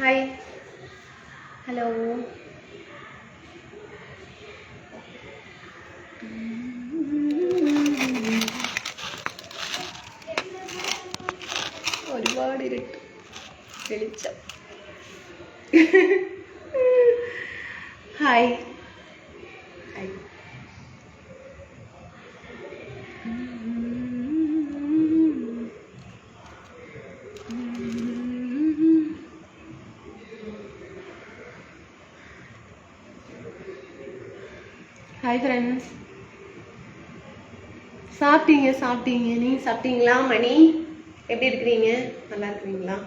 Hi hello. ഒരുപാട് ഇരുട്ട് വെളിച്ചം. Hi hi. ஹாய் ஃப்ரெண்ட்ஸ், சாப்பிட்டீங்க நீங்கள் சாப்பிட்டீங்களா? மணி எப்படி இருக்கிறீங்க? நல்லா இருக்கிறீங்களா?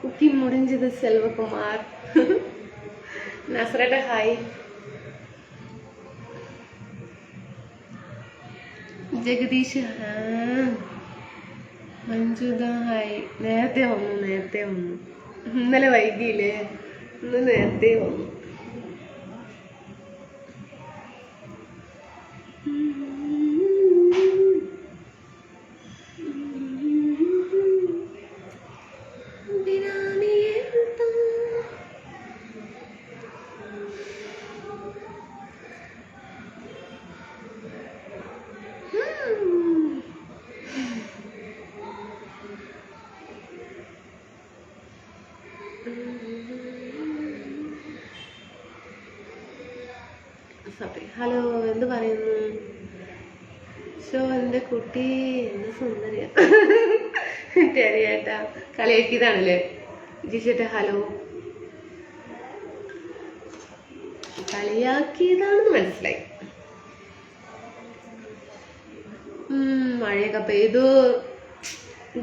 குக்கிங் முடிஞ்சது செல்வகுமார். நஸ்ரட்ட ஹாய். ജഗദീഷ് മഞ്ജുദ ഹായ്. നേരത്തെ വന്നു. ഇന്നലെ വൈകിയില്ലേ? ഇന്ന് നേരത്തെ വന്നു. ഹലോ, എന്ത് പറയുന്നു? ഷോ എൻ്റെ കുട്ടി എന്ത് സുന്ദരിയാ. ടെറിയേട്ടാ കളിയാക്കിയതാണല്ലേ ജിഷേട്ടാ? ഹലോ, കളിയാക്കിയതാണെന്ന് മനസ്സിലായി. മഴയൊക്കെ പെയ്തു,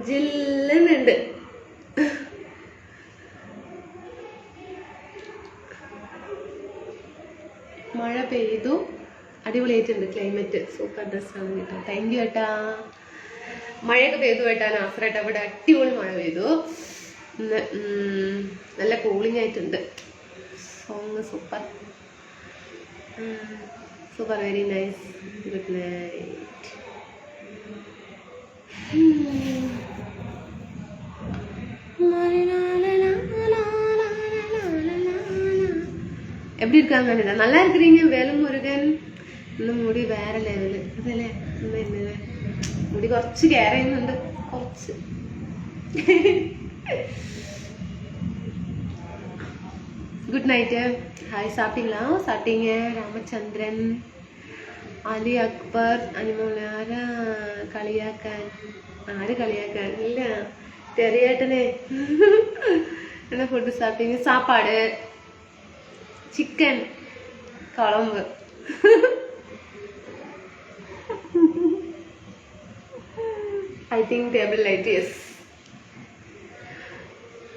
ജില്ലുന്നുണ്ട്. മഴ പെയ്തു, അടിപൊളിയായിട്ടുണ്ട് ക്ലൈമറ്റ്. സൂപ്പർ ഡ്രസ്സാണ് കേട്ടോ. താങ്ക് യു ഏട്ടാ. മഴയൊക്കെ പെയ്തു ഏട്ടാ. നാസറേട്ടാ ഇവിടെ അടിപൊളി മഴ പെയ്തു. നല്ല കൂളിംഗ് ആയിട്ടുണ്ട്. Song super super, very nice. Good night. எப்படி இருக்காங்க? நல்லா இருக்கிறீங்க? வேலுமுருகன். ഇന്ന് മുടി വേറെ ലെവല് അതല്ലേ? ഇന്ന് മുടി കുറച്ച് കെയർ ചെയ്യുന്നുണ്ട്, കുറച്ച്. Good night. ഹായ്, സാപ്പിங்களா? സാപ്പിங்க. രാമചന്ദ്രൻ, അലി അക്ബർ, അനിമോളെ. ആരാ കളിയാക്കാൻ? ആര് കളിയാക്കാൻ? ഇല്ല, ചെറിയേട്ടനെ. என்ன ஃபுட்டு சாப்பிட்டீங்க? சாப்பாடு, சிக்கன் குழம்பு. I think table light. Yes,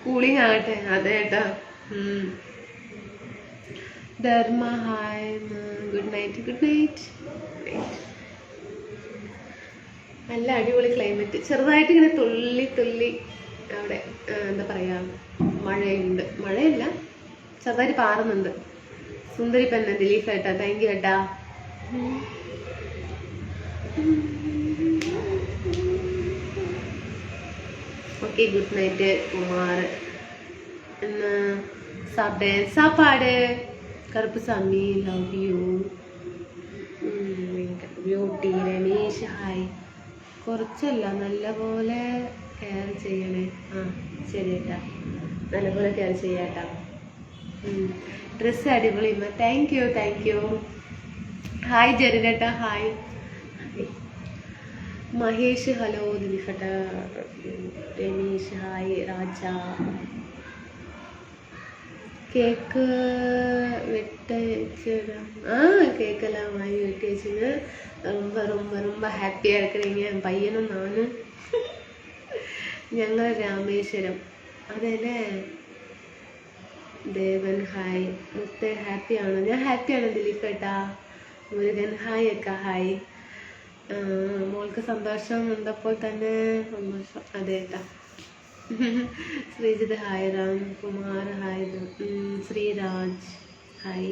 cooling ആകട്ടെ. അതെ ഏട്ടാ. ധർമ്മ ഹായ്. Good night. നല്ല അടിപൊളി ക്ലൈമറ്റ്. ചെറുതായിട്ട് ഇങ്ങനെ തുള്ളി അവിടെ എന്താ പറയാ, മഴയുണ്ട്. മഴയല്ല, ചെറുതായിട്ട് പാറുന്നുണ്ട്. സുന്ദരി പെണ്ണ ദിലീപ് ഏട്ടാ. താങ്ക് യു ഏട്ടാ. Okay, good night Kumar. സാപ്പാട്. Karuppuswamy, love you. Beauty. Ramesh hi. കുറച്ചല്ല, നല്ലപോലെ കെയർ ചെയ്യണേ. ശരി ഏട്ടാ, നല്ലപോലെ കെയർ ചെയ്യാട്ടാ. ഡ്രസ്സ് അടിപൊളി. Thank you. ഹായ് ജെറിനേട്ടാ. ഹായ് മഹേഷ്. ഹലോ ദിലീഫേട്ടാ. രമേശ് ഹായ്. രാജ. കേക്ക് വെട്ട. കേക്കെല്ലാം വാങ്ങി വെട്ടി വെച്ചിന്. ரொம்ப ഹാപ്പിயாக இருக்கிறீங்க. പയ്യനും നാനും ഞങ്ങൾ രാമേശ്വരം. അതല്ലേ? ദേവൻ ഹായ്. മുത്തേ ഹാപ്പിയാണോ? ഞാൻ ഹാപ്പിയാണ് ദിലീപ് ഏട്ടാ. മുരുകൻ ഹായ് അക്ക. ഹായ്. മോൾക്ക് സന്തോഷം ഉണ്ടപ്പോൾ തന്നെ സന്തോഷം. അതെ ഏട്ടാ. Sreejith hi, Ram Kumar hi, Sreeraj hi,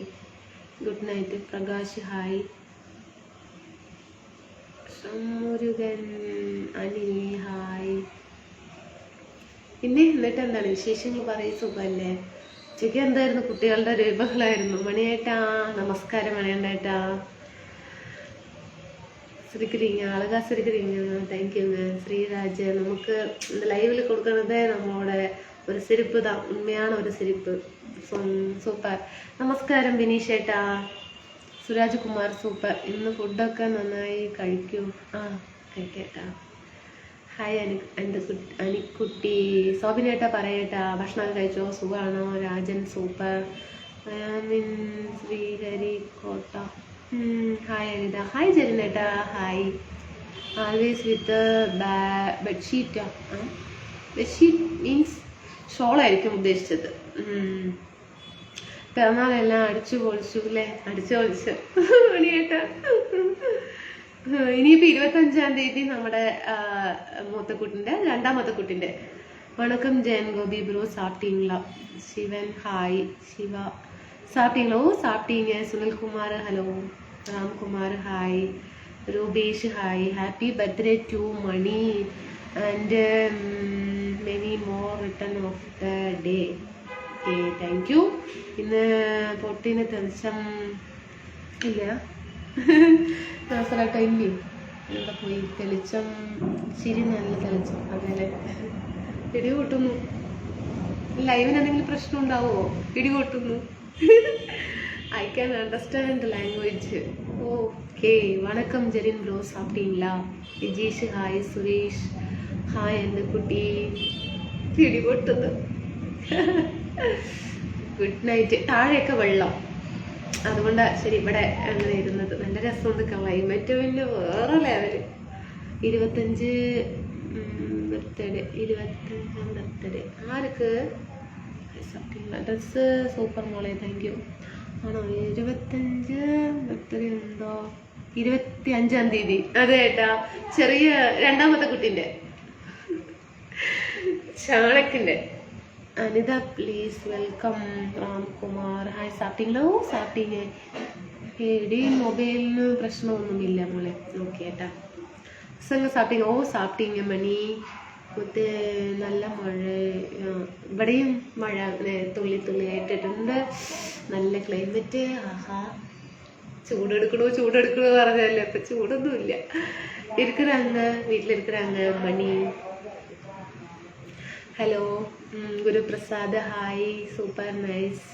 good night Prakash hi, Murugan Anil hi. പിന്നെ എന്നിട്ട് എന്താണ് വിശേഷങ്ങൾ പറയും? സുഖമല്ലേ? ഉച്ചയ്ക്ക് എന്തായിരുന്നു? കുട്ടികളുടെ ഒരു ബഹളമായിരുന്നു. മണിയേട്ടാ നമസ്കാരം. മണിയേട്ടാ ശ്രീകരിങ്ങ ആളുക ശ്രീകരിങ്ങ താങ്ക് യു ശ്രീരാജ്. നമുക്ക് ലൈവിൽ കൊടുക്കുന്നത് നമ്മുടെ ഒരു സിരിപ്പ് താ, ഉണ്മയാണ് ഒരു സിരിപ്പ്. സൂപ്പർ. നമസ്കാരം ബിനീഷേട്ടാ. സുരാജ് കുമാർ സൂപ്പർ. ഇന്ന് ഫുഡൊക്കെ നന്നായി കഴിക്കൂ. ആ കഴിക്കേട്ടാ. ഹായ് അനിക്കുട്ടി. സോബിനേട്ടാ പറയേട്ടാ ഭക്ഷണം കഴിച്ചോ? സുഖമാണോ? Rajan super. Sriharikota hi Anitha. Hi ജെറിനേട്ടാ ഹായ്. ആൾവേസ് വിത്ത് ബെഡ്ഷീറ്റാ. ബെഡ്ഷീറ്റ് മീൻസ് ഷോളായിരിക്കും ഉദ്ദേശിച്ചത്. പിറന്നാളെല്ലാം അടിച്ചു പൊളിച്ചു അല്ലേ? അടിച്ചു പൊളിച്ചു മണിയേട്ടാ. ഇനിയിപ്പോൾ 25-ാം തീയതി നമ്മുടെ മൂത്തക്കുട്ടിൻ്റെ രണ്ടാമത്തെ കുട്ടിൻ്റെ. വണക്കം ജയൻ ഗോപി ബ്രോ സാപ്പിട്ടീங்களா? ശിവൻ ഹായ്. ശിവ സാപ്പിട്ടീங்களോ? സാപ്പിട്ടീங்க. Sunilkumar hello. Ramkumar hi. Rupesh hi. Happy birthday to Mani and many more return of the day. Okay thank you. ഇന്ന് പൊട്ടിന് തെളിച്ചം ഇല്ല. നാസറായിട്ടോ ഇല്ലേ? ഇവിടെ പോയി തെളിച്ചം ശരി നല്ല തെളിച്ചം. അതല്ലേ ഇടി കൂട്ടുന്നു. ലൈവിന് എന്തെങ്കിലും പ്രശ്നം ഉണ്ടാവുമോ? ഇടി കൂട്ടുന്നു. I can understand language. Okay. വണക്കം ജെറിൻ ബ്രോ സാപ്പിട്ടീங்களா? വിജീഷ് ഹായ്. സുരേഷ് ഹായ്. എൻ്റെ കുട്ടി ഇടി പൊട്ടുന്നു. Good night. താഴെയൊക്കെ വെള്ളം, അതുകൊണ്ടാണ് ശരി ഇവിടെ അങ്ങനെ ഇരുന്നത്. നല്ല രസമുണ്ട് ക്ലൈമറ്റ്. പിന്നെ വേറെ ലെവല്. 25 ബർത്ത്ഡേ. 25-ാം ബർത്ത്ഡേ ആർക്ക്? ഡ്രസ്സ് സൂപ്പർ മോളെ താങ്ക് യു. ആണോ? 25 ബർത്ത്ഡേ ഉണ്ടോ? 25-ാം തീയതി. അതെ ഏട്ടാ. ചെറിയ രണ്ടാമത്തെ കുട്ടീൻ്റെ ചാണക്കിൻ്റെ. Anitha please welcome. Ramkumar hi. സാപ്പിട്ടീங்களോ? സാപ്പിട്ടീங்க. എടി മൊബൈലിന് പ്രശ്നമൊന്നുമില്ല മോളെ. ഓക്കെ ഏട്ടാ. സംഘ സാപ്പിട്ടീங்க. ഓ സാപ്പിട്ടീங்க മണി. മുത്ത് നല്ല മഴ. ഇവിടെയും മഴ അങ്ങനെ തുള്ളി തുള്ളി ആയിട്ടിട്ടുണ്ട്. നല്ല ക്ലൈമറ്റ്. ആഹാ. ചൂടെടുക്കണോ പറഞ്ഞല്ലേ. ഇപ്പം ചൂടൊന്നുമില്ല. ഇരിക്കുறாங்க വീട്ടിലിരിക്കുறாங்க Mani. Hello. Guruprasad hi. Super nice.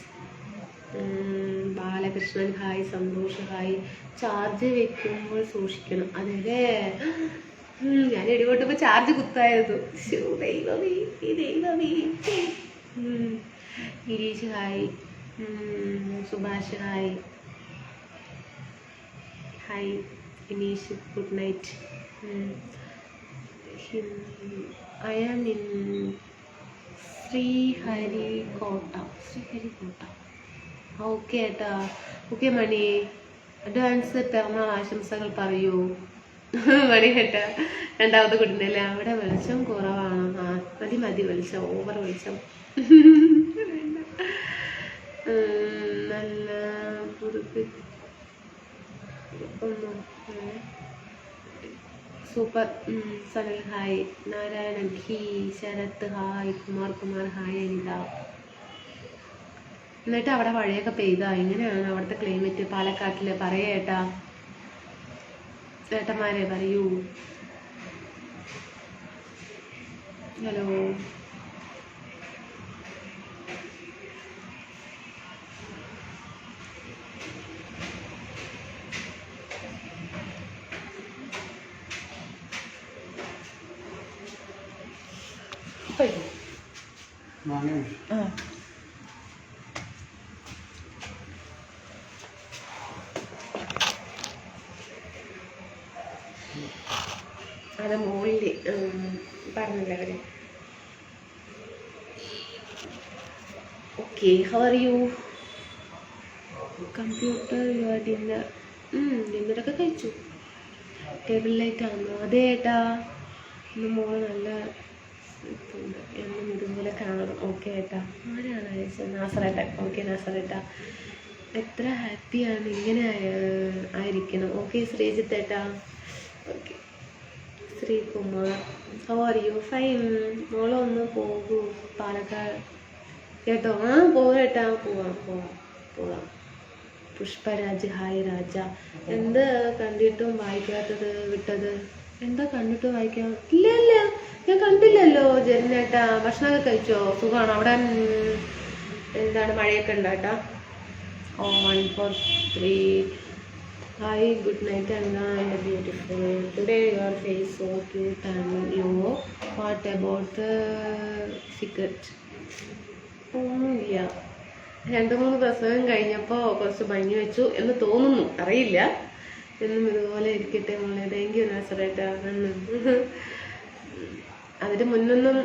Balakrishnan hi. Santhosh hi. Charge വെക്കുമ്പോൾ സൂക്ഷിക്കണം. അതെ ഞാൻ ഇടികൊട്ടപ്പോൾ ചാർജ് കുത്തായിരുന്നു. ദൈവമേ ദൈവമേ. Girish hi. Subhash hi. Hi Inish good night. I am in Sriharikota. Okay ഏട്ടാ. ഓക്കെ മണി. അഡ്വാൻസ് പിറന്നാൾ ആശംസകൾ പറയൂ മണി ഏട്ടാ. രണ്ടാമത്തെ കുട്ടിൻ്റെ അവിടെ വെളിച്ചം കുറവാണ്. ആ മതി വെളിച്ചം. ഓവർ വെളിച്ചം. നല്ല super. Sanal hi. Narayanan hi. Sarath hi. Kumar hi. Anitha. എന്നിട്ട് അവിടെ മഴയൊക്കെ പെയ്താ? എങ്ങനെയാണ് അവിടുത്തെ ക്ലൈമറ്റ് പാലക്കാട്ടില്? പറയേട്ടാ. ചേട്ടന്മാരെ പറയൂ. ഹലോ. അത് മുകളിൽ പറഞ്ഞില്ല അവര്. Okay. How are you? Computer your dinner. ഡിന്നറൊക്കെ കഴിച്ചു. ടേബിൾ ലൈറ്റ് ആണോ? അതെ ഏട്ടാ. ഇന്ന് മോള് നല്ല എന്നും ഇതുപോലെ കാണും. ഓക്കെ ഏട്ടാ. ആരാണ് അയച്ചത്? നാസറേട്ടൻ. ഓക്കെ നാസറേട്ടാ, എത്ര ഹാപ്പിയാണ്, ഇങ്ങനെ ആയിരിക്കണം. ഓക്കെ ശ്രീജിത്ത് ഏട്ടാ. Okay Sreekumar, how are you? Fine. മോളൊന്ന് പോകൂ പാലക്കാട് കേട്ടോ. ആ പോകേട്ടാ, പോവാം. പുഷ്പരാജ്, ഹായ് രാജ. എന്ത് കണ്ടിട്ടും വായിക്കാത്തത് വിട്ടത്? എന്താ കണ്ടിട്ട് വായിക്കാം? ഇല്ല ഞാൻ കണ്ടില്ലല്ലോ ജെറിനേട്ടാ. ഭക്ഷണമൊക്കെ കഴിച്ചോ? സുഖമാണോ അവിടെ? എന്താണ് മഴയൊക്കെ ഉണ്ടാട്ടാ? 1 4 3. Hi, good night Anga and beautiful. Today your face so cute and you. What about the secret? Yeah. 2-3 പ്രസവം കഴിഞ്ഞപ്പോൾ കുറച്ച് ഭംഗി വെച്ചു എന്ന് തോന്നുന്നു, അറിയില്ല. എന്നും ഇതുപോലെ ഇരിക്കട്ടെ മോളെ. താങ്ക് യു നാസറേട്ടാ. അതിന് മുന്നൊന്നും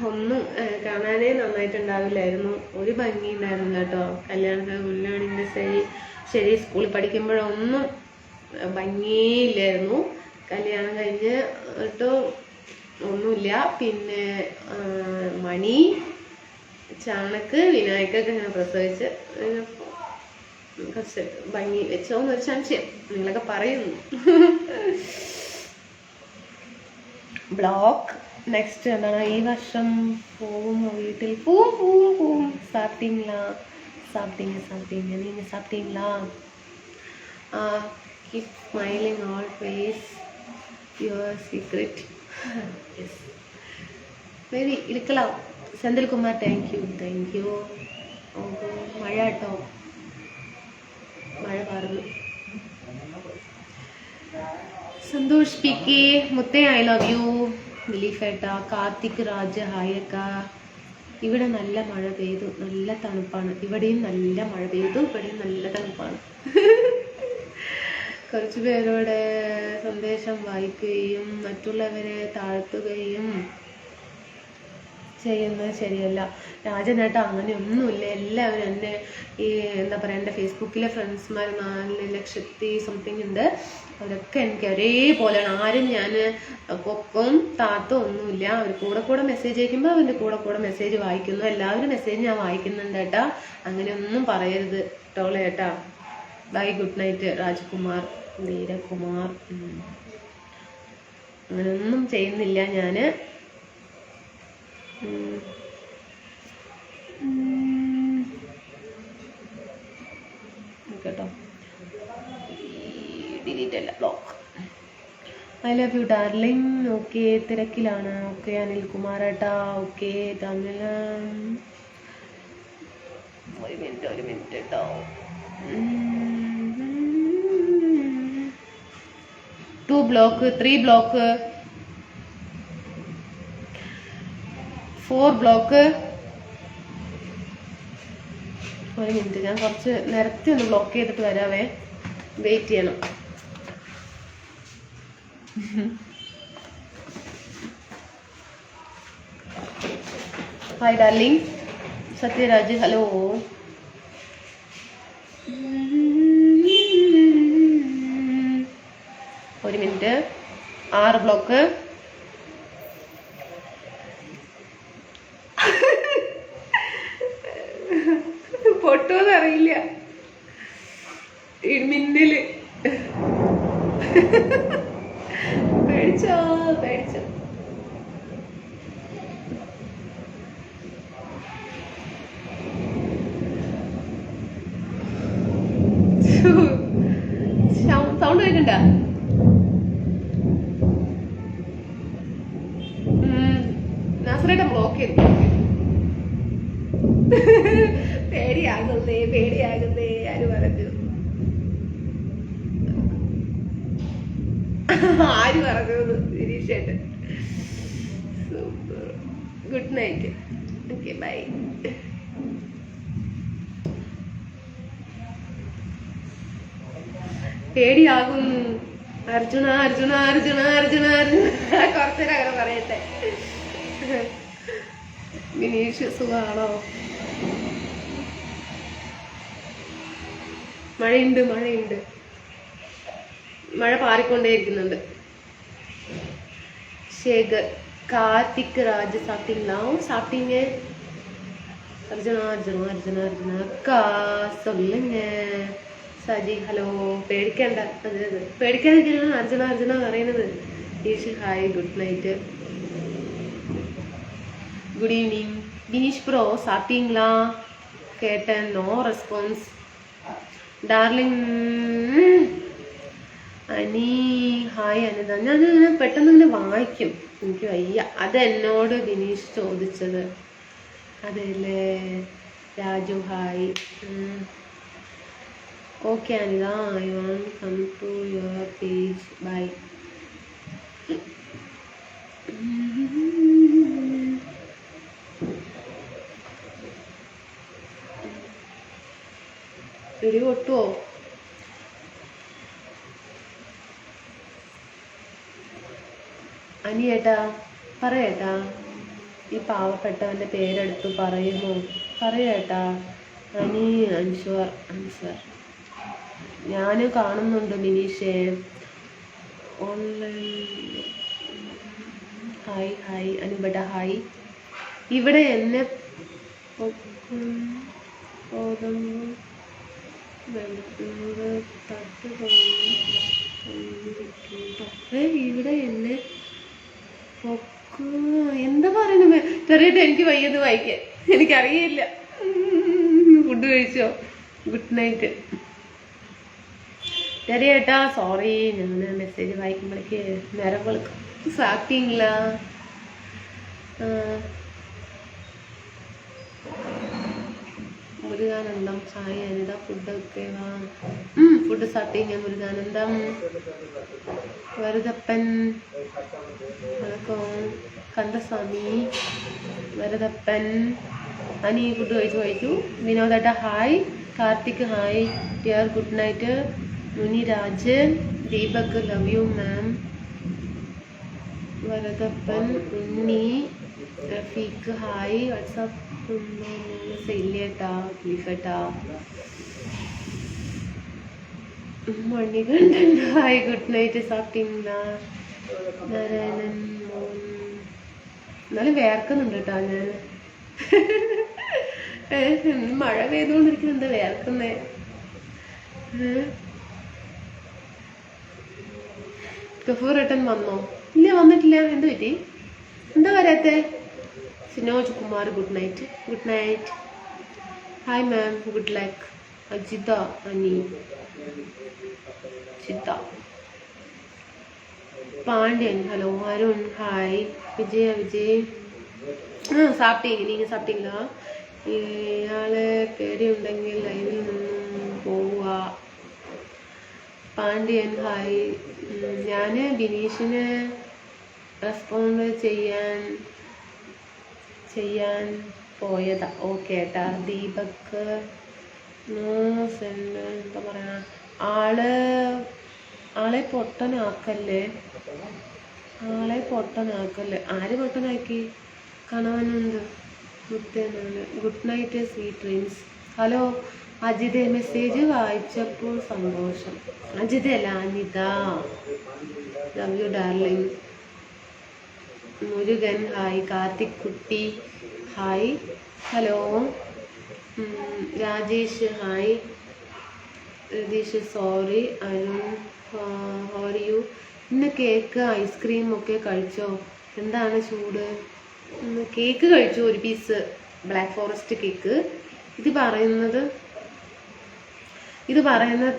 ഒന്നും കാണാനേ നന്നായിട്ടുണ്ടാവില്ലായിരുന്നു. ഒരു ഭംഗി ഉണ്ടായിരുന്നില്ല കേട്ടോ. കല്യാണത്തിന് മുന്നാണെങ്കിൽ ശരി സ്കൂളിൽ പഠിക്കുമ്പോഴൊന്നും ഭംഗിയില്ലായിരുന്നു. കല്യാണം കഴിഞ്ഞ് കേട്ടോ ഒന്നുമില്ല. പിന്നെ മണി, ചാണക്ക്, വിനായക്കൊക്കെ ഞാൻ പ്രസവിച്ച് കുറച്ച് ഭംഗി വെച്ചോന്നൊരു സംശയം. നിങ്ങളൊക്കെ പറയുന്നു. ബ്ലോക്ക് നെക്സ്റ്റ് എന്താണ്? ഈ വർഷം പോകുമോ വീട്ടിൽ? പോവും. സാപ്പിട്ടീங்களா? நீங்கள் சாப்பிட்டீங்களா? Keep smiling always. Your secret. Yes. Maybe இருக்கலாம். Senthilkumar, thank you. ഓക്കെ മഴ കേട്ടോ, മഴ പാറുന്നു. സന്തോഷ് പി കെ, മുത്തേ ഐ ലവ് യു. ദിലീപ് ഏട്ടാ. കാർത്തിക് രാജ്, ഹായ് അക്ക. ഇവിടെ നല്ല മഴ പെയ്തു, നല്ല തണുപ്പാണ്. ഇവിടെയും നല്ല മഴ പെയ്തു, ഇവിടെയും നല്ല തണുപ്പാണ്. കുറച്ചു പേരോട് സന്ദേശം വായിക്കുകയും മറ്റുള്ളവരെ താഴ്ത്തുകയും ചെയ്യുന്നത് ശരിയല്ല രാജനേട്ട. അങ്ങനെയൊന്നുമില്ല. എല്ലാവരും എന്നെ ഈ എന്താ പറയുക, എൻ്റെ ഫേസ്ബുക്കിലെ ഫ്രണ്ട്സ്മാർ 4,00,000 സംതിങ് ഉണ്ട്. അവരൊക്കെ എനിക്ക് ഒരേപോലെയാണ്. ആരും ഞാൻ പൊക്കും താത്തും ഒന്നുമില്ല. അവർ കൂടെ മെസ്സേജ് അയക്കുമ്പോൾ അവൻ്റെ കൂടെ മെസ്സേജ് വായിക്കുന്നു. എല്ലാവരും മെസ്സേജ് ഞാൻ വായിക്കുന്നുണ്ട് ഏട്ടാ. അങ്ങനെയൊന്നും പറയരുത് കേട്ടോളെ ഏട്ടാ. Bye, good night. Rajkumar, Dheerakumar. അങ്ങനെയൊന്നും ചെയ്യുന്നില്ല ഞാൻ കേട്ടോ. ഡിലീറ്റ് അല്ല, block. I love you darling. Okay തിരക്കിലാണ്. ഓക്കെ അനിൽകുമാർ ഏട്ടാ. ഓക്കെ തമിഴ്. ഒരു മിനിറ്റ് കേട്ടോ. 2 ബ്ലോക്ക്, 3 ബ്ലോക്ക്, 4 ബ്ലോക്ക്. ഒരു മിനിറ്റ്, ഞാൻ കുറച്ച് നിരത്തി ഒന്ന് ബ്ലോക്ക് ചെയ്തിട്ട് വരാവേ. വെയിറ്റ് ചെയ്യണം. Hi darling. സത്യരാജ്, ഹലോ. ഒരു മിനിറ്റ്. 6 ബ്ലോക്ക്. പൊട്ടോന്ന് അറിയില്ല, മിന്നല്. പേടിച്ചോ? സൗണ്ട് കേൾക്കണ്ട? നാസറേട്ടൻ ബ്ലോക്ക് ചെയ്തു. പേടിയാകുന്നേ ആര് പറഞ്ഞു? ആര് പറഞ്ഞു? ഗിരീഷേട്ടൻ. Super. Good night. Okay bye. പേടിയാകുന്നു. അർജുന കുറച്ചേരം അങ്ങനെ പറയട്ടെ. വിനീഷ്, സുഖാണോ? മഴയുണ്ട്. മഴ പാറിക്കൊണ്ടേയിരിക്കുന്നുണ്ട്. ശേഖർ, கார்த்திக் ராஜ் சாப்பிட்டீங்களா? சாப்பிட்டீங்க? அர்ஜுனா அர்ஜுனா அர்ஜுனா அர்ஜுனா அக்கா சொல்லுங்க. സജി ഹലോ. പേടിക്കണ്ട, അതെ പേടിക്കാതിരിക്കാനാണ് അർജുന അർജുന പറയുന്നത്. Eesh hi, good night, good evening. Bineesh bro സാപ്പിங்களா? കേട്ടൻ, no response. Darling Ani hi Anitha. ഞാൻ പെട്ടെന്ന് ഇങ്ങനെ വായിക്കും, എനിക്ക് വയ്യ. അത് എന്നോട് ബിനീഷ് ചോദിച്ചത് അതെല്ലേ. Raju hi. Okay Anitha, I want come to your page, bye. ഇടി പൊട്ടുവോ? അനിയേട്ടാ പറയേട്ടാ, ഈ പാവപ്പെട്ടവന്റെ പേരെടുത്ത് പറയുമോ? പറയേട്ടാ. അനി അൻഷർ അൻഷർ ഞാൻ കാണുന്നുണ്ട് മിനീഷേ ഓൺലൈൻ. ഹായ് ഹായ് അനുബട ഹായ്. ഇവിടെ എന്നെ ഇവിടെ എന്നെ എന്താ പറയുന്നത്? ചെറിയിട്ട് എനിക്ക് വയ്യത് വായിക്കാൻ, എനിക്കറിയില്ല. ഫുഡ് കഴിച്ചോ? Good night. ചെറിയേട്ടാ സോറി, ഞാൻ മെസ്സേജ് വായിക്കുമ്പോഴേക്ക് നേരം വെളുക്കും. സാപ്പിங்களா? മുരുകാനന്ദം ഹായ് അനിത. ഫുഡൊക്കെ വാ. ഫുഡ് സാപ്പിங்க മുരുകാനന്ദം. വരദപ്പൻ വണക്കം. കന്ദസ്വാമി വരദപ്പൻ. അനി ഫുഡ് കഴിച്ചു. വിനോദേട്ട hi. Karthik hi dear, good night. Muniraj Deepak love you ma'am. Varadappan Unni Rafeeq hi. WhatsApp ഇല്ലേട്ടാ പ്ലീസേട്ടാ. Manikandan hi, good night. സാപ്പിங்களா? നാരായണൻ മോൻ. എന്നാലും വേർക്കുന്നുണ്ട് കേട്ടോ ഞാൻ. മഴ പെയ്തുകൊണ്ടിരിക്കുന്നുണ്ട്, വേർക്കുന്നേ. ഗഫൂറേട്ടൻ വന്നോ? ഇല്ല, വന്നിട്ടില്ല. എന്ത് പറ്റി? എന്താ വരാത്തെ? Sinoj Kumar good night. Good night. Hi ma'am, good luck. Ajitha Ani ചിത്ത. പാണ്ഡ്യൻ ഹലോ. അരുൺ ഹായ്. വിജയ വിജയ് സാപ്പിട്ടീங்க? நீங்கள் சாப்பிட்டீங்களா? ഇയാളെ പേടിയുണ്ടെങ്കിൽ ലൈവിൽ നിന്നും പോവുക. പാണ്ഡ്യൻ ഹായ്. ഞാൻ ബിനീഷിന് റെസ്പോണ്ട് ചെയ്യാൻ പോയതാ. ഓക്കെ ഏട്ടാ. ദീപക് എന്താ പറയാ, ആളെ പൊട്ടനാക്കല്ലേ. ആര് പൊട്ടനാക്കി? കണവനുണ്ട്. Good night sweet dreams. Hello Ajitha. Message വായിച്ചപ്പോൾ സന്തോഷം. അജിത അല്ല, Anitha. Love you darling. Murugan hi. Karthik കുട്ടി hi. Hello. Rajesh hi. Ratheesh sorry. Arun how are you? ഇന്ന് കേക്ക് ഐസ്ക്രീം ഒക്കെ കഴിച്ചോ? എന്താണ് ചൂട്? കേക്ക് കഴിച്ചു, ഒരു പീസ് ബ്ലാക്ക് ഫോറസ്റ്റ് കേക്ക്. ഇത് പറയുന്നത്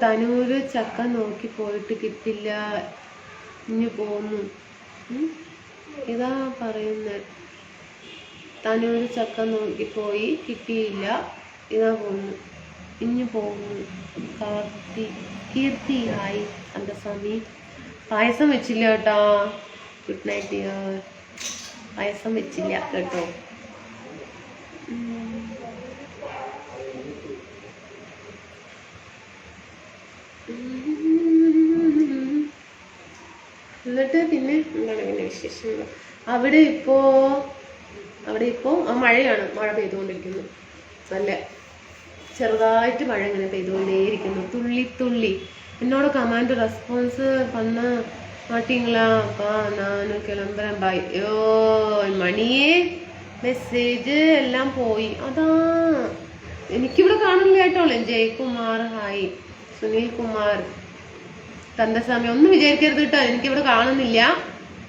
തനൂര് ചക്ക നോക്കി പോയിട്ട് കിട്ടില്ല, ഇഞ്ഞു പോന്നു. ഇതാ പറയുന്നത്. തനൂര് ചക്ക നോക്കി പോയി കിട്ടിയില്ല, ഇതാ പോന്നു, ഇഞ്ഞു പോന്നു. കീർത്തി ഹായ്. അന്തസ്വാമി പായസം വെച്ചില്ല കേട്ടോ. Good night dear. പായസം വെച്ചില്ല കേട്ടോ. എന്നിട്ട് പിന്നെ എന്താണ് പിന്നെ വിശേഷങ്ങൾ? അവിടെ ഇപ്പോ മഴയാണ്. മഴ പെയ്തുകൊണ്ടിരിക്കുന്നു. നല്ല ചെറുതായിട്ട് മഴ ഇങ്ങനെ പെയ്തുകൊണ്ടേയിരിക്കുന്നു, തുള്ളി തുള്ളി. എന്നോട് കമാൻഡ് റെസ്പോൺസ് பண்ண മാട്ടിങ്ങളാ നാനും കിളമ്പരം ബായ്. അയ്യോ മണിയേ, മെസ്സേജ് എല്ലാം പോയി. അതാ എനിക്കിവിടെ കാണില്ല കേട്ടോ. ജയ്കുമാർ ഹായ്, സുനിൽ കുമാർ, കന്ദസ്വാമി ഒന്നും വിചാരിക്കരുത് കേട്ടോ, എനിക്കിവിടെ കാണുന്നില്ല.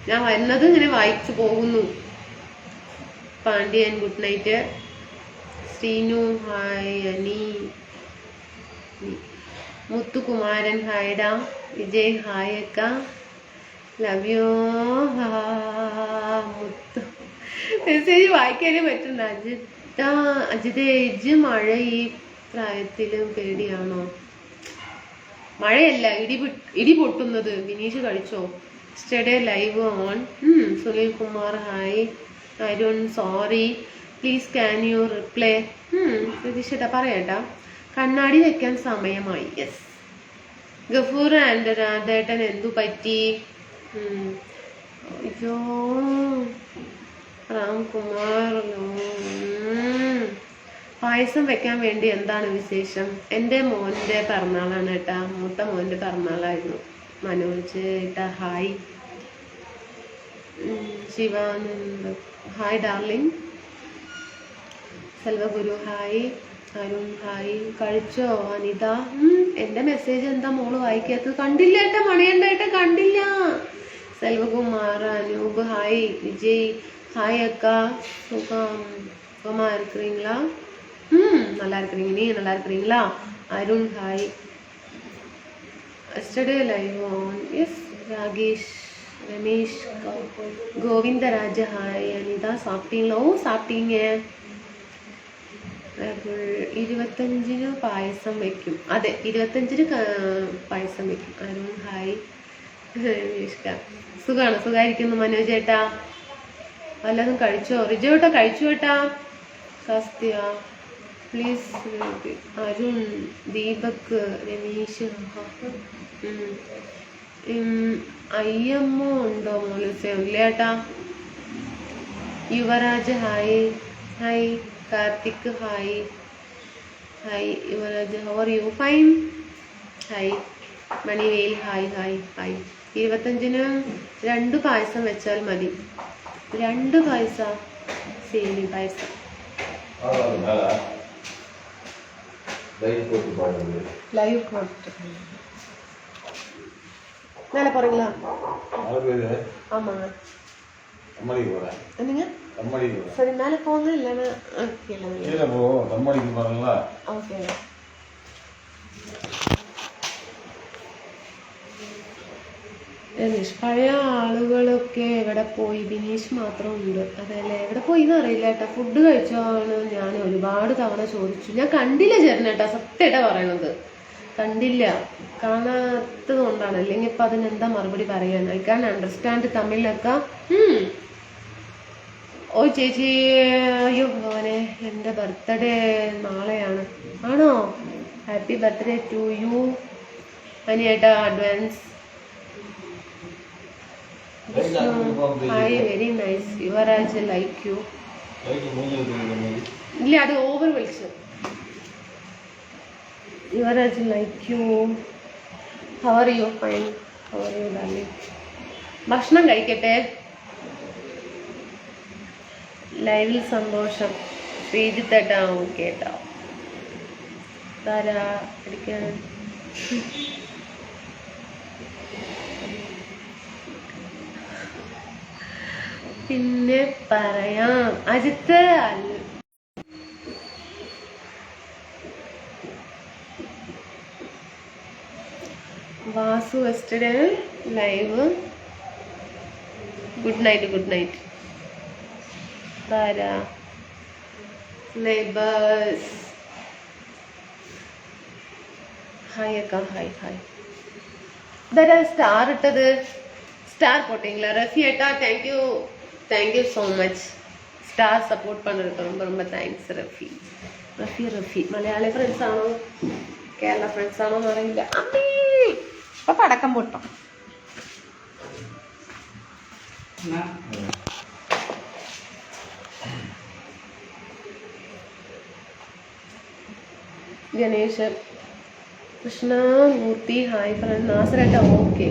ഞാൻ വരുന്നത് ഇങ്ങനെ വായിച്ചു പോകുന്നു. Pandian good night. Sreenu hi, Ani, Muthukumaran ഹായ്ഡാ, വിജയ് ഹായ് അക്ക, ലവ് യു. മുത്തു മെസ്സേജ് വായിക്കാനേ പറ്റുന്ന. അജിതേജ്, മഴ ഈ പ്രായത്തിലും പേടിയാണോ? മഴയല്ല, ഇടി പൊട്ടുന്നത്. വിനീഷ് കഴിച്ചോ? സ്റ്റഡേ live on. Sunil Kumar hi. Arun sorry please can you reply. പ്രതീക്ഷേട്ടാ പറയട്ടാ. കണ്ണാടി വെക്കാൻ സമയമായി. യെസ്. ഗഫൂർ ആൻഡ് രാധേട്ടൻ എന്തു പറ്റി? അയ്യോ രാംകുമാർ, പായസം വെക്കാൻ വേണ്ടി എന്താണ് വിശേഷം? എൻ്റെ മോൻ്റെ പിറന്നാളാണ് കേട്ടാ, മൂത്ത മോൻ്റെ പിറന്നാളായിരുന്നു. മനോജ് ഏട്ടാ ഹായ്. Shivanand hi darling. Selvaguru hi. Arun hi. കഴിച്ചോ അനിത? എൻ്റെ മെസ്സേജ് എന്താ മോള് വായിക്കാത്തത്? കണ്ടില്ല ഏട്ടാ, മണിയണ്ടേട്ടാ കണ്ടില്ല. സെൽവകുമാർ, അനൂപ് ഹായ്. വിജയ് ഹായ് അക്ക, சுகமா இருக்கிறீங்களா? நல்லா இருக்கிறீங்க, நீ நல்லா இருக்கிறீங்களா? Arun hi. Yesterday live on. Yes. Rakesh, Ramesh, Govindaraja hi. Anitha சாப்பிட்டீங்களோ? சாப்பிட்டீங்க. 25 പായസം വെക്കും. അതെ 25 പായസം വെക്കും. അരുൺ ഹായ്. സുഖാണ്, സുഖായിരിക്കുന്നു മനോജ് ഏട്ടാ. വല്ലതും കഴിച്ചോ? റിജു ഏട്ടാ കഴിച്ചു ഏട്ടാ. സസ്ത്യ പ്ലീസ്. അരുൺ, ദീപക്, രമേശ്. അയ്യമ്മോ ഉണ്ടോ മോലുസേം? ഇല്ല ഏട്ടാ. Yuvraj hi. Hi. Karthik hi. Hi Yuvraj, how are you? Fine. Hi. Manivel hi hi hi. 25 2 payasam വെച്ചാൽ മതി. 2 പായസം സേമി പായസം. ലൈവ് போட்டு மேலே போறீங்களா? ஆமாங்க. அம்மடிக்கு போறேன். என்னங்க? அம்மடிக்கு போறேன். சரி மேலே போங்க, இல்லைன்னா கீழே போ. அம்மடிக்கு போறீங்களா? ஓகே. രമേഷ്, പഴയ ആളുകളൊക്കെ എവിടെ പോയി? ബിനീഷ് മാത്രം ഉണ്ട്. അതല്ലേ, എവിടെ പോയി എന്ന് അറിയില്ല ഏട്ടാ. ഫുഡ് കഴിച്ചോന്ന് ഞാൻ ഒരുപാട് തവണ ചോദിച്ചു. ഞാൻ കണ്ടില്ല ചേട്ടനേട്ടാ, സത്യമായിട്ടാ പറയണത്. കണ്ടില്ല, കാണാത്തത് കൊണ്ടാണ്. അല്ലെങ്കിൽ ഇപ്പൊ അതിനെന്താ മറുപടി പറയാൻ? ഐ ക്യാൻ അണ്ടർസ്റ്റാൻഡ് തമിഴിലൊക്കെ. ഓ ചേച്ചി, അയ്യോ ഭഗവാനെ, എൻ്റെ ബർത്ത്ഡേ നാളെയാണ്. ആണോ? ഹാപ്പി ബർത്ത്ഡേ ടു യു അനിയേട്ടാ, advance. Hi, very nice. Yuvraj like you. ഇല്ല, അത് ഓവർ വിളിച്ചു. Yuvraj like you. How are you? Fine. How are you darling? ഭക്ഷണം കഴിക്കട്ടെ. ലൈവിൽ സന്തോഷം. ശ്രീജിത്തേട്ടാ ഓക്കെ കേട്ടോ. താരാ പഠിക്കാൻ. പിന്നെ പറയാം. Ajith Vasu yesterday live. Good night, good night. Tara labours hi അക്ക, ഹായ് ഹായ്. ഇതാരാ സ്റ്റാർ ഇട്ടത്? ஸ்டார் போட்டிங்களா? ரஃபி ஏட்டா, thank you so much. Star support பண்ணுறதுக்கு ரொம்ப ரொம்ப தேங்க்ஸ் ரஃபி. ரஃபி മലയാളി ഫ്രണ്ട്സ് ആണോ കേരള ഫ്രണ്ട്സ് ആണോ എന്ന് അറിയില്ല. അമ്മേ ഇപ്പൊ പടക്കം പൊട്ടോ. Ganesh Krishnamurthy hi friend. നാസറേട്ടാ ഓക്കെ.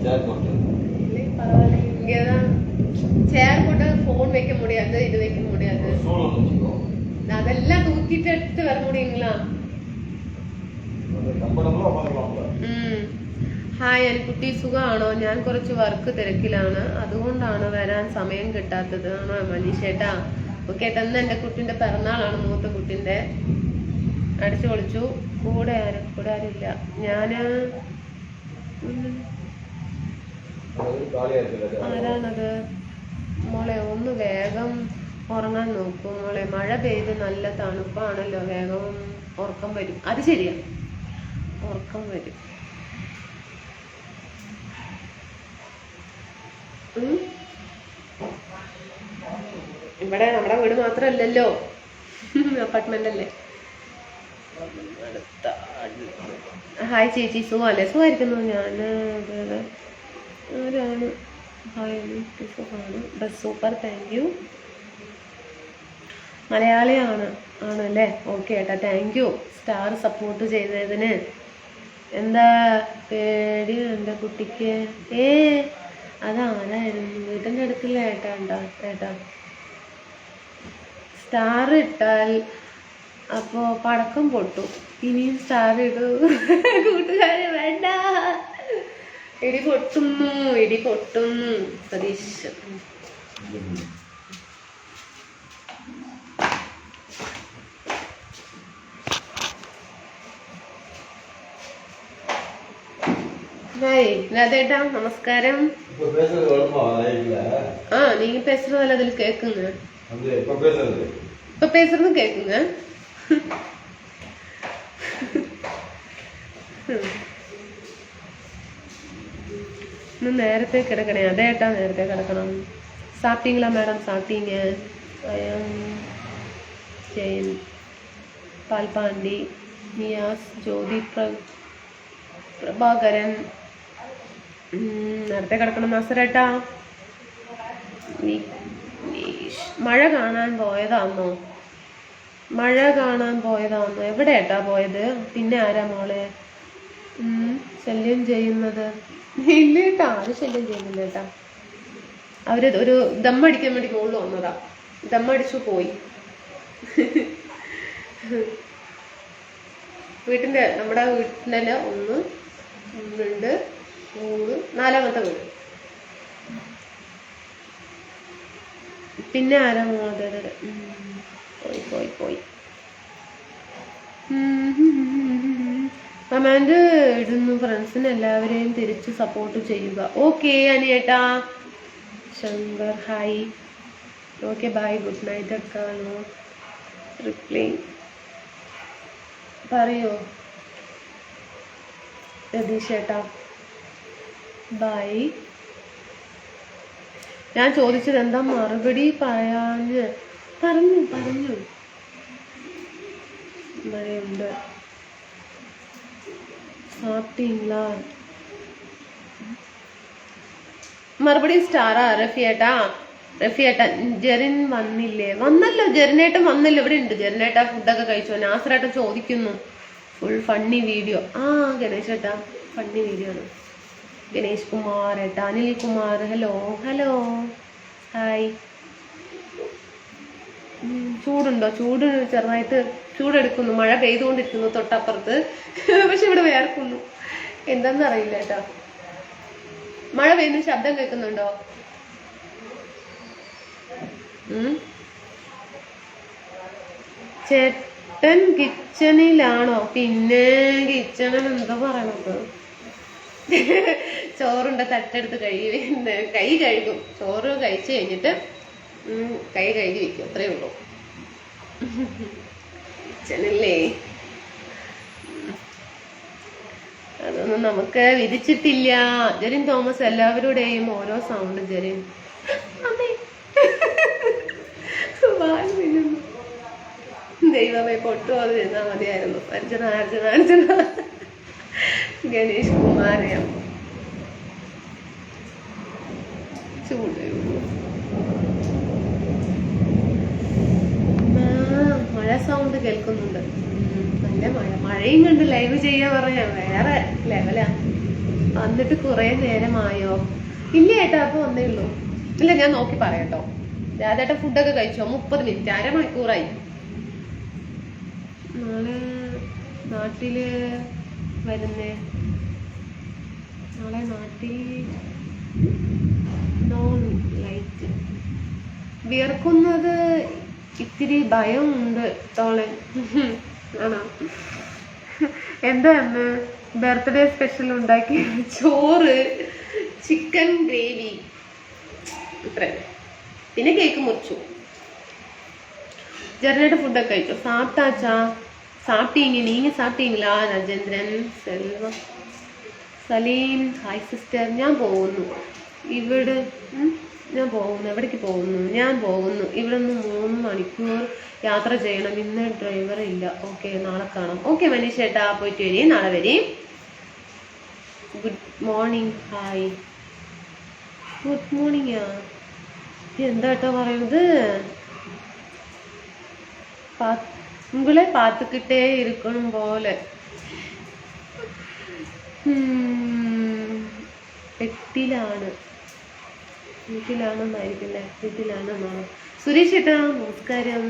இல்லை பரவாயில்ல இங்கேதான் சேர் போட்டு ஃபோன் வைக்க முடியாது இது வைக்க முடியாது அதெல்லாம் தூக்கிட்டு எடுத்து வர முடியுங்களா ഹായ് അനിക്കുട്ടി സുഖമാണോ ഞാൻ കുറച്ച് വർക്ക് തിരക്കിലാണ് അതുകൊണ്ടാണ് വരാൻ സമയം കിട്ടാത്തത് ആണോ മനീഷേട്ടാ ഓക്കെ തന്നെ എന്റെ കുട്ടിന്റെ പിറന്നാളാണ് മൂത്ത കുട്ടിന്റെ അടിച്ചു പൊളിച്ചു കൂടെ ആരുമില്ല ഞാന് ആരാണത് മോളെ ഒന്ന് വേഗം ഉറങ്ങാൻ നോക്കും മോളെ മഴ പെയ്ത് നല്ല തണുപ്പാണല്ലോ വേഗം ഉറക്കം വരും അത് ശരിയാ ഉറക്കം വരും ഇവിടെ നമ്മുടെ വീട് മാത്രല്ലല്ലോ അപ്പാർട്ട്മെന്റ് അല്ലേ ഹായ് ചേച്ചി സുഖമല്ലേ സുഖമായിരിക്കുന്നു ഞാൻ ആരാണ് ഹായ് സുഖമാണ് ബസ് സൂപ്പർ താങ്ക് യു മലയാളിയാണ് ആണല്ലേ ഓക്കെ ഏട്ടാ താങ്ക് യു സ്റ്റാർ സപ്പോർട്ട് ചെയ്തതിന് എന്താ പേടി എൻ്റെ കുട്ടിക്ക് അതാരായിരുന്നു വീട്ടിൻ്റെ അടുത്തില്ല ഏട്ടാ സ്റ്റാർ ഇട്ടാൽ അപ്പോ പടക്കം പൊട്ടും ഇനിയും സ്റ്റാർ ഇടൂ കൂട്ടുകാരെ വേണ്ട ഇടി പൊട്ടുന്നു സതീഷ് ഹായ് രാധേട്ടാ നമസ്കാരം நீங்க பேசுறதுல அதுல கேக்குங்க இப்ப பேசுறது கேக்குங்க നേരത്തെ കിടക്കണേ അതേട്ടാ നേരത്തെ കിടക്കണം സാപ്പിട്ടീங்களா മാഡം സാപ്പിട്ടീங்க ജയൻ പാൽപാണ്ടി നിയാസ് ജ്യോതി പ്രഭാകരൻ നേരത്തെ കിടക്കണം നാസറേട്ടാ മഴ കാണാൻ പോയതാന്നോ എവിടെ ഏട്ടാ പോയത് പിന്നെ ആരാ മോളെ ശല്യം ചെയ്യുന്നത് ഇല്ല ഏട്ടാ ആരും ശല്യം ചെയ്യുന്നില്ല ഏട്ടാ അവര് ഒരു ദമ്മടിക്കാൻ വേണ്ടി മുകളിൽ വന്നതാ ദമ്മടിച്ചു പോയി നമ്മുടെ വീട്ടിൻ്റെ 1 2 3 4ാമത്തെ വീട് പിന്നെ ആരാ മോളെ പോയി കമാൻഡ് ഇടുന്നു ഫ്രണ്ട്സിന് എല്ലാവരെയും തിരിച്ച് സപ്പോർട്ട് ചെയ്യുക ഓക്കെ അനിയേട്ടാ Shankar hi okay bye good night അക്കാണോ റിപ്ലൈ പറയോ രതീഷേട്ടാ ബൈ ഞാൻ ചോദിച്ചത് എന്താ മറുപടി പറയാഞ്ഞ് പറഞ്ഞു മഴയുണ്ട് സാപ്പിട്ടീங்களா മറുപടി സ്റ്റാറാ റഫിയേട്ടാ ജെറിൻ വന്നല്ലോ ജെറിനേട്ടൻ വന്നല്ലോ ഇവിടെ ഉണ്ട് ജെറിനേട്ടാ ഫുഡൊക്കെ കഴിച്ചോ നാസറേട്ടൻ ചോദിക്കുന്നു ഫുൾ ഫണ്ണി വീഡിയോ ഗണേശേട്ടാ ഫണ്ണി വീഡിയോ ആണ് ഗണേഷ് കുമാർ ഏട്ടാ അനിൽ കുമാർ ഹലോ ഹായ് ചൂടുണ്ടോ ചെറുതായിട്ട് ചൂടെടുക്കുന്നു മഴ പെയ്തുകൊണ്ടിരിക്കുന്നു തൊട്ടപ്പുറത്ത് പക്ഷെ ഇവിടെ വേർക്കുന്നു എന്താണെന്ന് അറിയില്ല ഏട്ടാ മഴ പെയ്യുന്ന ശബ്ദം കേൾക്കുന്നുണ്ടോ ചേട്ടൻ കിച്ചണിലാണോ പിന്നെ കിച്ചണിൽ എന്താ പറയണത് ചോറുണ്ട തട്ടെടുത്ത് കൈ കഴുകും ചോറ് കഴിച്ചു കഴിഞ്ഞിട്ട് കൈ കഴുകി വെക്കും അത്രേ ഉള്ളൂ കിച്ചണില്ലേ അതൊന്നും നമുക്ക് വിധിച്ചിട്ടില്ല ജെറിൻ തോമസ് എല്ലാവരുടെയും ഓരോ സൗണ്ട് ജെറിൻ ദൈവമേ പൊട്ടുപോലെ നിന്നാ മതിയായിരുന്നു അർജുന ഗണേഷ് കുമാരയ ചൂട് മഴ സൗണ്ട് കേൾക്കുന്നുണ്ട് നല്ല മഴയും കണ്ട് ലൈവ് ചെയ്യാൻ പറയാം വേറെ ലെവലാ വന്നിട്ട് കുറെ നേരമായോ? ഇല്ല ഏട്ടാ, അപ്പൊ വന്നേ ഉള്ളൂ. ഇല്ല, ഞാൻ നോക്കി പറയാട്ടോ. രാധേട്ടൻ ഫുഡൊക്കെ കഴിച്ചോ? 30 മിനിറ്റ്, അരമണിക്കൂറായി. നാളെ നാട്ടില് വരുന്നേ. നാളെ നാട്ടിൽ ലൈറ്റ് വിയർക്കുന്നത് ഇത്തിരി ഭയമുണ്ട് തോളെ. ആണോ? എന്താന്ന് ബർത്ത്ഡേ സ്പെഷ്യൽ ഉണ്ടാക്കി? ചോറ്, ചിക്കൻ ഗ്രേവി, ഇത്ര. പിന്നെ കേക്ക് മുറിച്ചു. ജെറിനേട്ട് ഫുഡൊക്കെ കഴിച്ചു. സാപ്പിട്ടാച്ചാ? സാപ്പിട്ടീங்க. நீங்க സാപ്പിട്ടீங்களா? Rajendran, Selvam, Salim, hi sister. ഞാൻ പോകുന്നു. എവിടേക്ക് പോകുന്നു? ഞാൻ പോകുന്നു. ഇവിടെ നിന്ന് 3 മണിക്കൂർ യാത്ര ചെയ്യണം. ഇന്ന് ഡ്രൈവർ ഇല്ല. ഓക്കെ, നാളെ കാണാം. ഓക്കെ മനീഷ് ചേട്ടാ, പോയിട്ട് വരി, നാളെ വരി. Good morning. Hi, good morning. എന്താ കേട്ടോ പറയുന്നത്? உங்களை பார்த்துக்கிட்டே இருக்கணும் போல. വീട്ടിലാണെന്നായിരിക്കില്ലേ? വീട്ടിലാണെന്നോ? സുരേഷ് ഏട്ടാ നമസ്കാരം.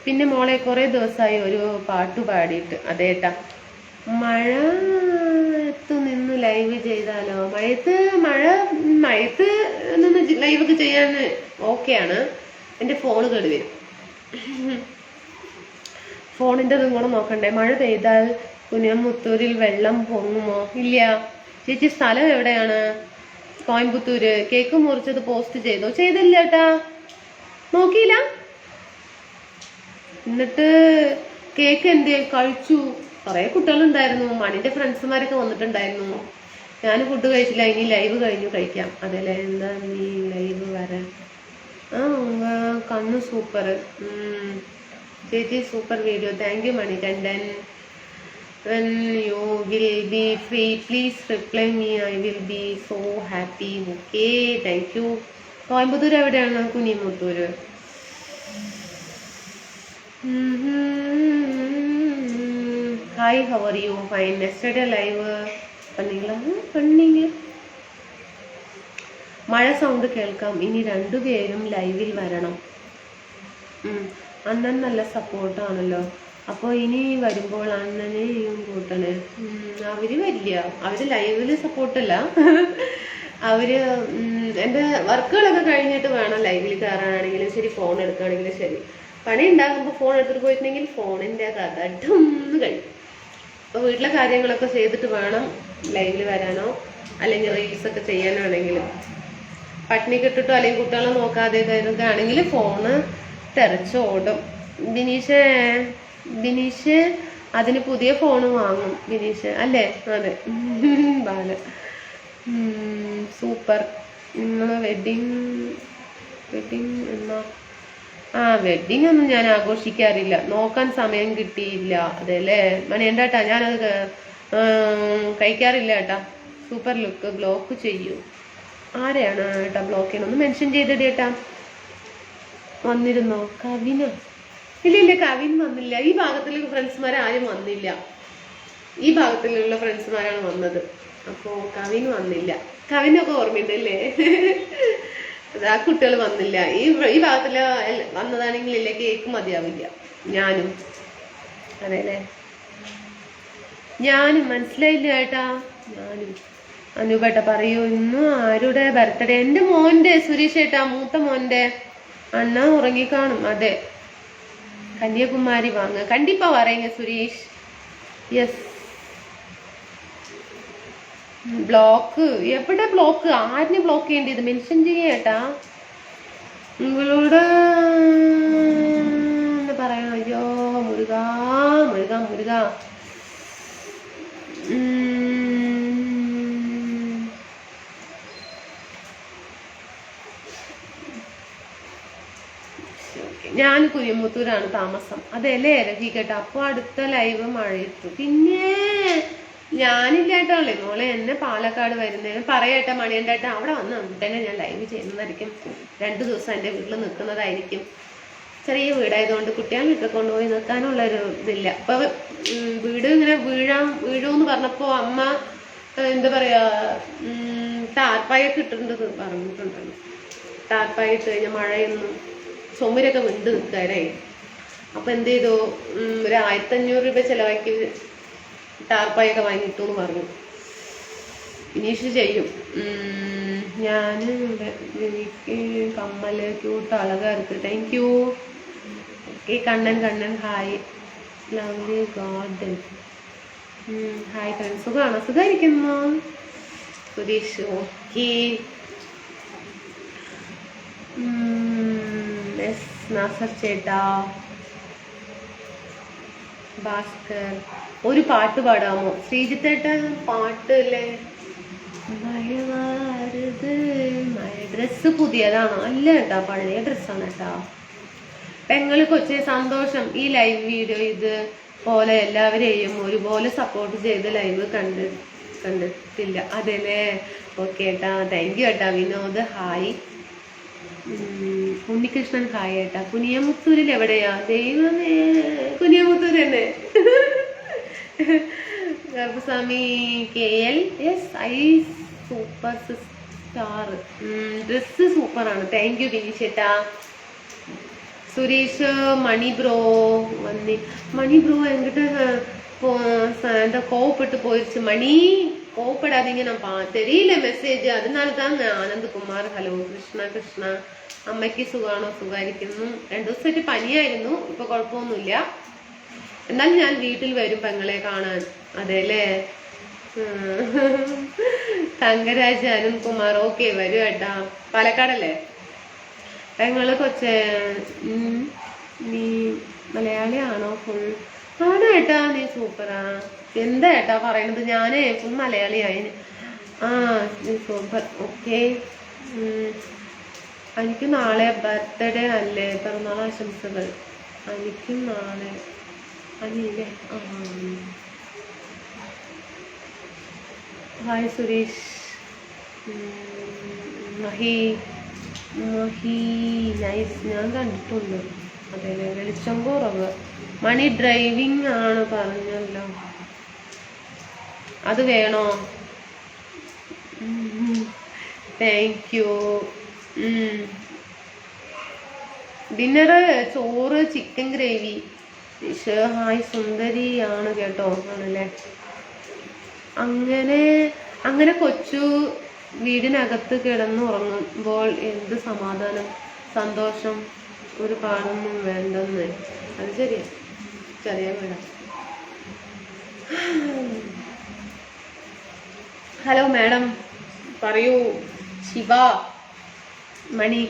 പിന്നെ മോളെ കുറെ ദിവസമായി ഒരു പാട്ട് പാടിയിട്ട്. അതേട്ടാ, മഴയത്ത് നിന്ന് ലൈവ് ചെയ്താലോ? മഴയത്ത് നിന്ന് ലൈവൊക്കെ ചെയ്യാൻ ഓക്കെയാണ്. എൻ്റെ ഫോണ് കേട് വരും. ഫോണിൻ്റെ അതും കൂടെ നോക്കണ്ടേ? മഴ പെയ്താൽ കുനിയമ്പത്തൂരിൽ വെള്ളം പൊങ്ങുമോ? ഇല്ല. ചേച്ചി സ്ഥലം എവിടെയാണ്? കോയമ്പത്തൂര്. കേക്ക് മുറിച്ചത് പോസ്റ്റ് ചെയ്തോ? ചെയ്തില്ല ഏട്ടാ, നോക്കിയില്ല. എന്നിട്ട് കേക്ക് എന്തേ കഴിച്ചു? കുറെ കുട്ടികളുണ്ടായിരുന്നു. മണിന്റെ ഫ്രണ്ട്സുമാരൊക്കെ വന്നിട്ടുണ്ടായിരുന്നു. ഞാൻ ഫുഡ് കഴിച്ചില്ല. ഇനി ലൈവ് കഴിഞ്ഞു കഴിക്കാം. അതല്ലേ? എന്താ നീ ലൈവ് വരാൻ? കണ്ണു സൂപ്പർ ചേച്ചി, super video. Thank you Manikandan. When you will be free, please reply me. I will be so happy. Okay, thank you. Coimbatore എവിടെയാണ്? കുനിയമ്പത്തൂര്. Hi, how are you? Fine. Yesterday live பண்ணீங்க. മഴ സൗണ്ട് കേൾക്കാം. ഇനി രണ്ടുപേരും ലൈവിൽ വരണം. അണ്ണൻ നല്ല സപ്പോർട്ടാണല്ലോ. അപ്പോൾ ഇനി വരുമ്പോൾ അണ്ണനെയും കൂട്ടണേ. അവര് വരില്ല. അവര് ലൈവില് സപ്പോർട്ടല്ല. അവര് എൻ്റെ വർക്കുകളൊക്കെ കഴിഞ്ഞിട്ട് വേണം ലൈവിൽ കയറാനാണെങ്കിലും ശരി, ഫോൺ എടുക്കുകയാണെങ്കിലും ശരി. പണി ഉണ്ടാകുമ്പോൾ ഫോൺ എടുത്തിട്ട് പോയിട്ടുണ്ടെങ്കിൽ ഫോണിൻ്റെ കഥ ഡുന്ന് കഴിയും. അപ്പോൾ വീട്ടിലെ കാര്യങ്ങളൊക്കെ ചെയ്തിട്ട് വേണം ലൈവിൽ വരാനോ അല്ലെങ്കിൽ റീൽസൊക്കെ ചെയ്യാനാണെങ്കിലും. പട്ടിണി കിട്ടിട്ടോ അല്ലെങ്കിൽ കുട്ടികളെ നോക്കാതെ ഇതൊക്കെ ആണെങ്കിൽ ഫോണ് തെരച്ചോടും. ബിനീഷ് അതിന് പുതിയ ഫോണ് വാങ്ങും. ബിനീഷ് അല്ലേ? അതെ. ബാല സൂപ്പർ. നിങ്ങള് വെഡിങ് എന്നാ? വെഡിങ് ഒന്നും ഞാൻ ആഘോഷിക്കാറില്ല. നോക്കാൻ സമയം കിട്ടിയില്ല. അതെല്ലേ മണിയൻ്റെ ഏട്ടാ? ഞാനത് കഴിക്കാറില്ല ഏട്ടാ. Super look. ബ്ലോക്ക് ചെയ്യൂ. ആരെയാണ് ഏട്ടാ ബ്ലോക്ക് ചെയ്യണം? ഒന്ന് മെൻഷൻ ചെയ്തിട്ട് ഏട്ടാ. വന്നിരുന്നോ കവിന? ഇല്ല, കവിൻ വന്നില്ല. ഈ ഭാഗത്തിലെ ഫ്രണ്ട്സ്മാർ ആരും വന്നില്ല. ഈ ഭാഗത്തിലുള്ള ഫ്രണ്ട്സ്മാരാണ് വന്നത്. അപ്പോൾ കവിൻ വന്നില്ല. കവിനൊക്കെ ഓർമ്മയുണ്ട് അല്ലേ? ആ കുട്ടികൾ വന്നില്ല. ഈ ഭാഗത്തില് വന്നതാണെങ്കിൽ ഇല്ലേ കേക്ക് മതിയാവില്ല. ഞാനും അതെല്ലേ? ഞാനും മനസ്സിലായില്ല ഏട്ടാ. ഞാനും അനൂപേട്ട പറയൂ, ഇന്ന് ആരുടെ ബർത്ത്ഡേ? എൻ്റെ മോൻ്റെ, സുരേഷ് ഏട്ടാ, മൂത്ത മോൻ്റെ. അണ്ണ ഉറങ്ങിക്കാണും. അതെ, കന്യാകുമാരി വാങ്ങ. കണ്ടിപ്പാ വരേങ്ങ സുരേഷ്. യെസ്. ബ്ലോക്ക് എവിടെ? ബ്ലോക്ക് ആരിനെ ബ്ലോക്ക് ചെയ്യേണ്ടത്? മെൻഷൻ ചെയ്യേട്ടാ. നിങ്ങളോട് എന്താ പറയാ? അയ്യോ മുരുക. ഞാൻ കുനിയമ്പത്തൂരാണ് താമസം. അതെല്ലേ രഫീക്കേട്ടാ? അപ്പൊ അടുത്ത ലൈവ് മഴയത്തു. പിന്നെ ഞാനില്ലായിട്ടല്ലേ മോളെ. എന്നെ പാലക്കാട് വരുന്നതിന് പറയട്ടെ മണിയൻ്റെ ഏട്ടാ. അവിടെ വന്ന് തന്നെ ഞാൻ ലൈവ് ചെയ്യുന്നതായിരിക്കും. 2 ദിവസം എൻ്റെ വീട്ടിൽ നിൽക്കുന്നതായിരിക്കും. ചെറിയ വീടായതുകൊണ്ട് കുട്ടികളൊക്കെ കൊണ്ടുപോയി നിർത്താനുള്ളൊരു ഇതില്ല. അപ്പൊ വീട് ഇങ്ങനെ വീഴുമെന്ന് പറഞ്ഞപ്പോ അമ്മ എന്താ പറയാ ടാർപ്പായൊക്കെ ഇട്ടിട്ടുണ്ട് പറഞ്ഞിട്ടുണ്ടല്ലോ. ടാർപ്പായ ഇട്ട് കഴിഞ്ഞാൽ മഴയൊന്നും ചുമരൊക്കെ വിണ്ട് നിൽക്കാനേ. അപ്പൊ എന്ത് ചെയ്തു, ഒരു 1500 രൂപ ചെലവാക്കി ടാർപ്പായൊക്കെ വാങ്ങിട്ടു എന്ന് പറഞ്ഞു. ഇനീഷ് ചെയ്യും. ഞാൻ എനിക്ക് കമ്മല് ക്യൂട്ട് അഴകാ ഇருக்கு. Thank you. Okay Kannan hi. Lovely garden. Hi Kannan. സുഖമാണോ? സുഖമായിരിക്കുന്നു സുരേഷ്. ഓക്കെ നാസർ ചേട്ടാ. ഭാസ്കർ ഒരു പാട്ട് പാടാമോ? ശ്രീജിത്തേട്ട പാട്ട് അല്ലേ? ഡ്രസ്സ് പുതിയതാണോ? അല്ല കേട്ടാ, പഴയ ഡ്രസ്സാണ് കേട്ടാ. പെങ്ങള് കൊച്ചേ സന്തോഷം. ഈ ലൈവ് വീഡിയോ ഇത് പോലെ എല്ലാവരെയും ഒരുപോലെ സപ്പോർട്ട് ചെയ്ത് ലൈവ് കണ്ടിട്ടില്ല അതെല്ലേ? ഓക്കെ ഏട്ടാ, താങ്ക് യു ഏട്ടാ. വിനോദ് ഹായ്. ഉണ്ണികൃഷ്ണൻ ഹായ് ഏട്ടാ. കുനിയമുത്തൂരിൽ എവിടെയാ? ദൈവമേ, കുനിയമുത്തൂർ തന്നെ. ഗർഭസ്വാമി KL. Yes I super star. Dress സൂപ്പറാണ്. താങ്ക് യു ദിനേശേട്ടാ. സുരേഷ് മണി ബ്രോ മണി ബ്രോ എങ്കിട്ട് എന്താ കോവപ്പെട്ട് പോയിடுச்சு. മണി கோவப்படாதீங்க, நான் தெரியல மெசேஜ், அதனால தான் ആനന്ദ്കുമാർ. ഹലോ കൃഷ്ണ. അമ്മയ്ക്ക് സുഖമാണോ? സുഖമായിരിക്കുന്നു. 2 ദിവസമായിട്ട് പനിയായിരുന്നു, ഇപ്പൊ കുഴപ്പമൊന്നുമില്ല. എന്നാലും ഞാൻ വീട്ടിൽ വരും പെങ്ങളെ കാണാൻ. അതെല്ലേ? തങ്കരാജ് അനന്ത്കുമാർ. ഓക്കെ വരും ഏട്ടാ. പാലക്കാടല്ലേ പെങ്ങള്? കൊച്ചേ നീ മലയാളിയാണോ? ഫുൾ ആണ് ഏട്ടാ. നീ സൂപ്പറാ. എന്താ ഏട്ടാ പറയണത്? ഞാനേ ഫുൾ മലയാളിയായി. നീ സൂപ്പർ. ഓക്കെ എനിക്ക് നാളെ ബർത്ത്ഡേ അല്ലേ? പിറന്നാൾ ആശംസകൾ. എനിക്കും നാളെ അനില്ലേ. ഹായ് സുരേഷ്. മഹി നൈസ്. ഞാൻ കണ്ടിട്ടുണ്ട്. അതെ, വെളിച്ചം കുറവ്. മണി ഡ്രൈവിംഗ് ആണ് പറഞ്ഞല്ലോ, അത് വേണോ? Thank you. ഡിന്നറ് ചോറ് ചിക്കൻ ഗ്രേവി. ഹായ് സുന്ദരിയാണ് കേട്ടോ. ആണല്ലേ? അങ്ങനെ കൊച്ചു വീടിനകത്ത് കിടന്നുറങ്ങുമ്പോൾ എന്ത് സമാധാനം, സന്തോഷം. ഒരു പാടൊന്നും വേണ്ടെന്ന്. അത് ശരിയാ, ചെറിയ വീടാ. ഹലോ മാഡം പറയൂ. ശിവ മണി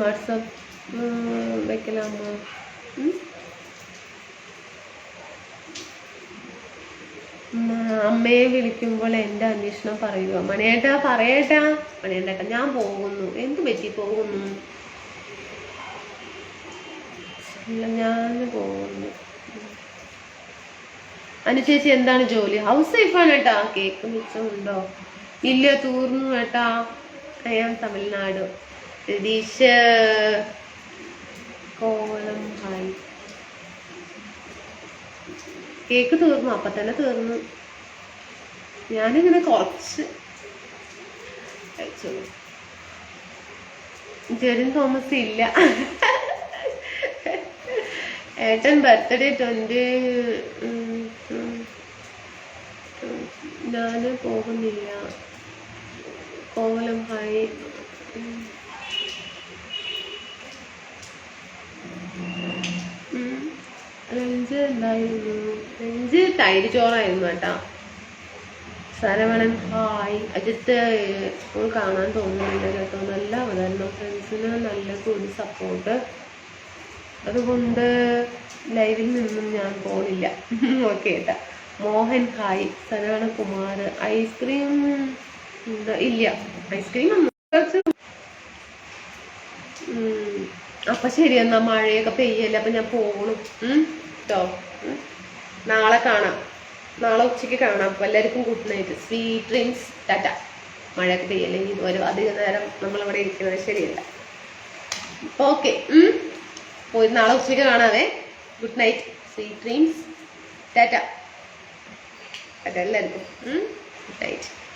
വാട്സപ്പ് വെക്കലാമോ? അമ്മയെ വിളിക്കുമ്പോൾ എൻ്റെ അന്വേഷണം പറയുക. മണിയേട്ടാ പറയേട്ടാ. മണിയേട്ടാ ഞാൻ പോകുന്നു. എന്ത് പറ്റി പോകുന്നു? ഞാൻ പോകുന്നു. അനുചേച്ചി എന്താണ് ജോലി? ഹൗസ് വൈഫാണ് കേട്ടാ. കേക്ക് മിച്ചമുണ്ടോ? ഇല്ല, തീർന്നു കേട്ടാ. ഞാൻ തമിഴ്നാട്. രതീഷ് കോവളം ഹായ്. കേക്ക് തീർന്നു, അപ്പൊ തന്നെ തീർന്നു. ഞാനിങ്ങനെ കുറച്ച് കഴിച്ചോളൂ. ജെറിൻ തോമസ് ഇല്ല. ഏട്ടൻ ബർത്ത്ഡേ 20. ഞാൻ പോകുന്നില്ല. കോവലം ഹായ്. ലഞ്ച് എന്തായിരുന്നു? ലഞ്ച് തൈര് ചോറായിരുന്നു കേട്ടാ. ശരവണൻ ഹായ്. അജിത്ത് ഇപ്പോൾ കാണാൻ തോന്നുന്നില്ല കേട്ടോ. നല്ല അവതരണം, ഫ്രണ്ട്സിന് നല്ല കൂടി സപ്പോർട്ട്. അതുകൊണ്ട് ലൈവിൽ നിന്നും ഞാൻ പോണില്ല. ഓക്കെ ഏട്ടാ. മോഹൻ ഹായ്. ശരവണകുമാർ ഐസ്ക്രീം ഇല്ല. ഐസ്ക്രീം അപ്പൊ ശരി എന്നാ. മഴയൊക്കെ പെയ്യല്ലേ, അപ്പൊ ഞാൻ പോകണം കേട്ടോ. നാളെ കാണാം, നാളെ ഉച്ചയ്ക്ക് കാണാം. അപ്പൊ എല്ലാവർക്കും good night, sweet dreams, Tata. മഴയൊക്കെ പെയ്യല്ലേ, ഇതുവരെ അധിക നേരം നമ്മളിവിടെ ഇരിക്കുന്നത് ശരിയല്ല. ഓക്കെ പോയി നാളെ ഉച്ചയ്ക്ക് കാണാവേ. Good night, sweet dreams, tata. Tata എല്ലാവർക്കും. Good night.